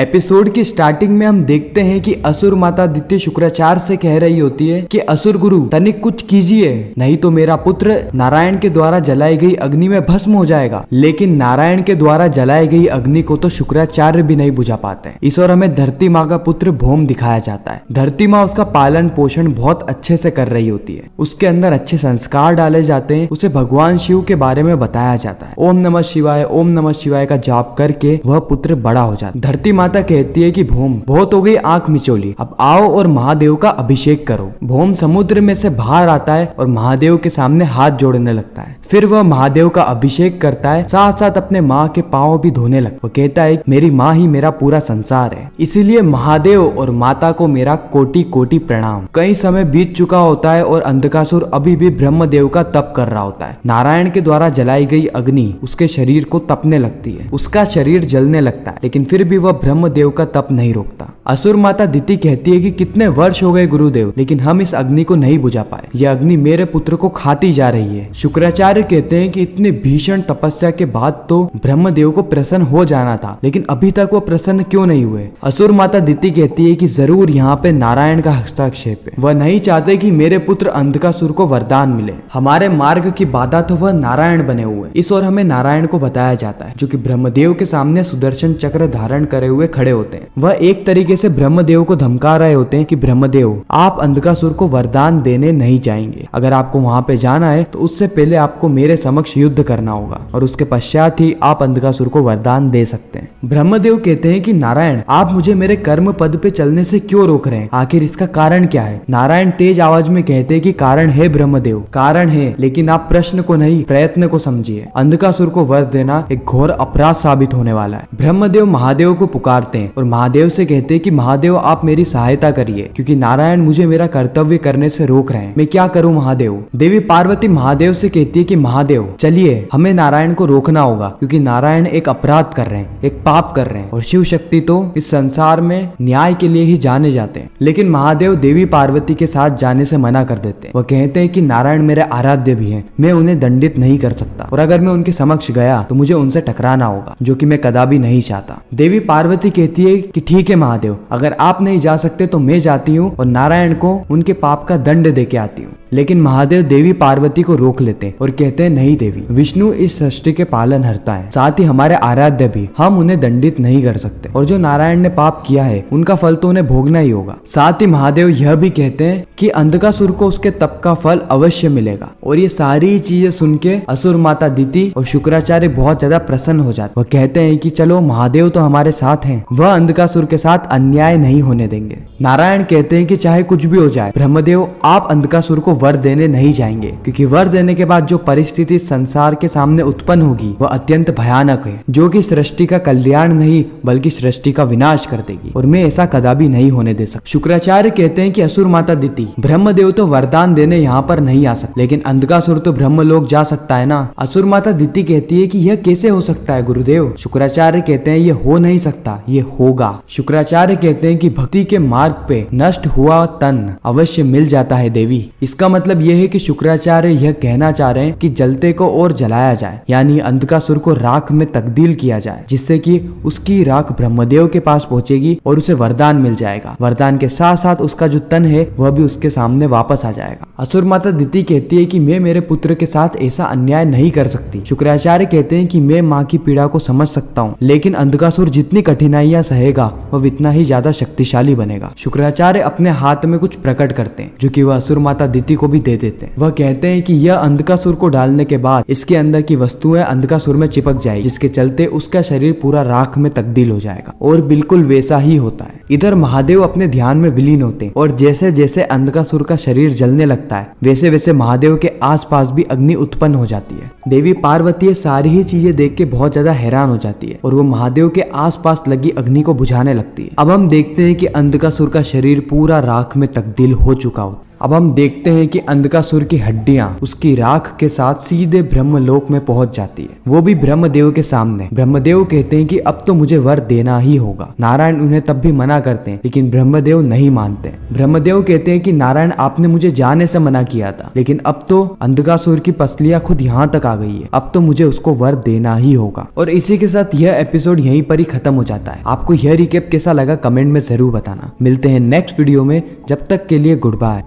Episode की starting में हम देखते हैं कि असुर माता दिति शुक्राचार्य से कह रही होती है कि असुर गुरु तनिक कुछ कीजिए, नहीं तो मेरा पुत्र नारायण के द्वारा जलाई गई अग्नि में भस्म हो जाएगा। लेकिन नारायण के द्वारा जलाई गई अग्नि को तो शुक्राचार्य भी नहीं बुझा पाते। इस ओर हमें धरती माँ का पुत्र भौम दिखाया जाता है। धरती माँ उसका पालन पोषण बहुत अच्छे से कर रही होती है, उसके अंदर अच्छे संस्कार डाले जाते हैं, उसे भगवान शिव के बारे में बताया जाता है। ओम नमः शिवाय का जाप करके वह पुत्र बड़ा हो जाता है। धरती माता कहती है कि भौम बहुत हो गई आंख मिचोली, अब आओ और महादेव का अभिषेक करो। भौम समुद्र में से बाहर आता है और महादेव के सामने हाथ जोड़ने लगता है। फिर वह महादेव का अभिषेक करता है, साथ साथ अपने माँ के पाँव भी धोने लगता है। वो कहता है मेरी माँ ही मेरा पूरा संसार है, इसीलिए महादेव और माता को मेरा कोटि कोटि प्रणाम। कई समय बीत चुका होता है और अंधकासुर अभी भी ब्रह्मदेव का तप कर रहा होता है। नारायण के द्वारा जलाई गई अग्नि उसके शरीर को तपने लगती है, उसका शरीर जलने लगता है, लेकिन फिर भी वह ब्रह्मदेव का तप नहीं रोकता। असुर माता दिति कहती है कि कितने वर्ष हो गए गुरुदेव, लेकिन हम इस अग्नि को नहीं बुझा पाए, यह अग्नि मेरे पुत्र को खाती जा रही है। शुक्राचार्य कहते हैं कि इतने भीषण तपस्या के बाद तो ब्रह्मदेव को प्रसन्न हो जाना था, लेकिन अभी तक वो प्रसन्न क्यों नहीं हुए। असुर माता दिति कहती है कि जरूर यहाँ पे नारायण का हस्तक्षेप है, वह नहीं चाहते कि मेरे पुत्र अंधकासुर को वरदान मिले। हमारे मार्ग की बाधा तो वह नारायण बने हुए। इस ओर हमें नारायण को बताया जाता है, जो कि ब्रह्मदेव के सामने सुदर्शन चक्र धारण करे हुए खड़े होते हैं। वह एक तरीके से ब्रह्मदेव को धमका रहे होते हैं कि ब्रह्मदेव आप अंधकासुर को वरदान देने नहीं जाएंगे, अगर आपको वहां पे जाना है तो उससे पहले आपको मेरे समक्ष युद्ध करना होगा और उसके पश्चात ही आप अंधकासुर को वरदान दे सकते हैं। ब्रह्मदेव कहते हैं कि नारायण आप मुझे मेरे कर्म पद पे चलने से क्यों रोक रहे हैं, आखिर इसका कारण क्या है। नारायण तेज आवाज में कहते हैं कि कारण है ब्रह्मदेव, कारण है, लेकिन आप प्रश्न को नहीं प्रयत्न को समझिए। अंधकासुर को वर देना एक घोर अपराध साबित होने वाला है। ब्रह्मदेव महादेव को पुकारते हैं और महादेव से कहते हैं कि महादेव आप मेरी सहायता करिए, क्योंकि नारायण मुझे मेरा कर्तव्य करने से रोक रहे हैं, मैं क्या करूं महादेव। देवी पार्वती महादेव से कहती है कि महादेव चलिए हमें नारायण को रोकना होगा, क्योंकि नारायण एक अपराध कर रहे हैं, एक पाप कर रहे हैं, और शिव शक्ति तो इस संसार में न्याय के लिए ही जाने जाते हैं। लेकिन महादेव देवी पार्वती के साथ जाने से मना कर देते हैं। वह कहते हैं कि नारायण मेरे आराध्य भी हैं, मैं उन्हें दंडित नहीं कर सकता, और अगर मैं उनके समक्ष गया तो मुझे उनसे टकराना होगा, जो कि मैं कदापि नहीं चाहता। देवी पार्वती कहती है कि ठीक है महादेव, अगर आप नहीं जा सकते तो मैं जाती हूँ और नारायण को उनके पाप का दंड दे के आती हूँ। लेकिन महादेव देवी पार्वती को रोक लेते हैं और कहते हैं नहीं देवी, विष्णु इस सृष्टि के पालनहर्ता है, साथ ही हमारे आराध्य भी, हम उन्हें दंडित नहीं कर सकते, और जो नारायण ने पाप किया है उनका फल तो उन्हें भोगना ही होगा। साथ ही महादेव यह भी कहते हैं कि अंधकासुर को उसके तप का फल अवश्य मिलेगा। और ये सारी चीजें सुन के असुर माता दिति और शुक्राचार्य बहुत ज्यादा प्रसन्न हो जाते। वह कहते हैं कि चलो महादेव तो हमारे साथ हैं, वह अंधकासुर के साथ अन्याय नहीं होने देंगे। नारायण कहते हैं कि चाहे कुछ भी हो जाए ब्रह्मदेव आप अंधकासुर को वर देने नहीं जाएंगे, क्योंकि वर देने के बाद जो परिस्थिति संसार के सामने उत्पन्न होगी वह अत्यंत भयानक है, जो कि सृष्टि का कल्याण नहीं बल्कि सृष्टि का विनाश कर देगी, और मैं ऐसा कदापि नहीं होने दे सकता। शुक्राचार्य कहते हैं कि असुर माता दिति ब्रह्मदेव तो वरदान देने यहाँ पर नहीं आ सकते, लेकिन अंधकासुर तो ब्रह्मलोक जा सकता है ना। असुर माता दिति कहती है कि यह कैसे हो सकता है गुरुदेव। शुक्राचार्य कहते हैं यह हो नहीं सकता, ये होगा। शुक्राचार्य कहते हैं कि भक्ति के मार्ग पे नष्ट हुआ तन अवश्य मिल जाता है देवी। इसका मतलब यह है कि शुक्राचार्य यह कहना चाह रहे हैं कि जलते को और जलाया जाए, यानी अंधकासुर को राख में तब्दील किया जाए, जिससे कि उसकी राख ब्रह्मदेव के पास पहुंचेगी और उसे वरदान मिल जाएगा। वरदान के साथ साथ उसका जो तन है वह भी उसके सामने वापस आ जाएगा। असुर माता दिति कहती है कि मैं मेरे पुत्र के साथ ऐसा अन्याय नहीं कर सकती। शुक्राचार्य कहते हैं कि मैं माँ की पीड़ा को समझ सकता हूँ, लेकिन अंधकासुर जितनी कठिनाइयां सहेगा वह इतना ही ज्यादा शक्तिशाली बनेगा। शुक्राचार्य अपने हाथ में कुछ प्रकट करते हैं, जो कि वह असुर माता दिति को भी दे देते हैं। वह कहते हैं कि यह अंधकासुर को डालने के बाद इसके अंदर की वस्तुएं अंधकासुर में चिपक जाएगी, जिसके चलते उसका शरीर पूरा राख में तब्दील हो जाएगा, और बिल्कुल वैसा ही होता है। इधर महादेव अपने ध्यान में विलीन होते हैं, और जैसे जैसे अंधकासुर का शरीर जलने लगता है वैसे वैसे महादेव के आसपास भी अग्नि उत्पन्न हो जाती है। देवी पार्वती सारी ही चीजें देख के बहुत ज्यादा हैरान हो जाती है, और वो महादेव के आसपास लगी अग्नि को बुझाने लगती है। अब हम देखते हैं कि अंधकासुर का शरीर पूरा राख में तब्दील हो चुका हो। अब हम देखते हैं कि अंधकासुर की हड्डियां उसकी राख के साथ सीधे ब्रह्मलोक में पहुंच जाती है, वो भी ब्रह्मदेव के सामने। ब्रह्मदेव कहते हैं कि अब तो मुझे वर देना ही होगा। नारायण उन्हें तब भी मना करते हैं, लेकिन ब्रह्मदेव नहीं मानते। ब्रह्मदेव कहते हैं कि नारायण आपने मुझे जाने से मना किया था, लेकिन अब तो अंधकासुर की पसलियां खुद यहाँ तक आ गई है, अब तो मुझे उसको वर देना ही होगा। और इसी के साथ यह एपिसोड यहीं पर ही खत्म हो जाता है। आपको यह रिकेप कैसा लगा कमेंट में जरूर बताना। मिलते हैं नेक्स्ट वीडियो में, जब तक के लिए गुड बाय।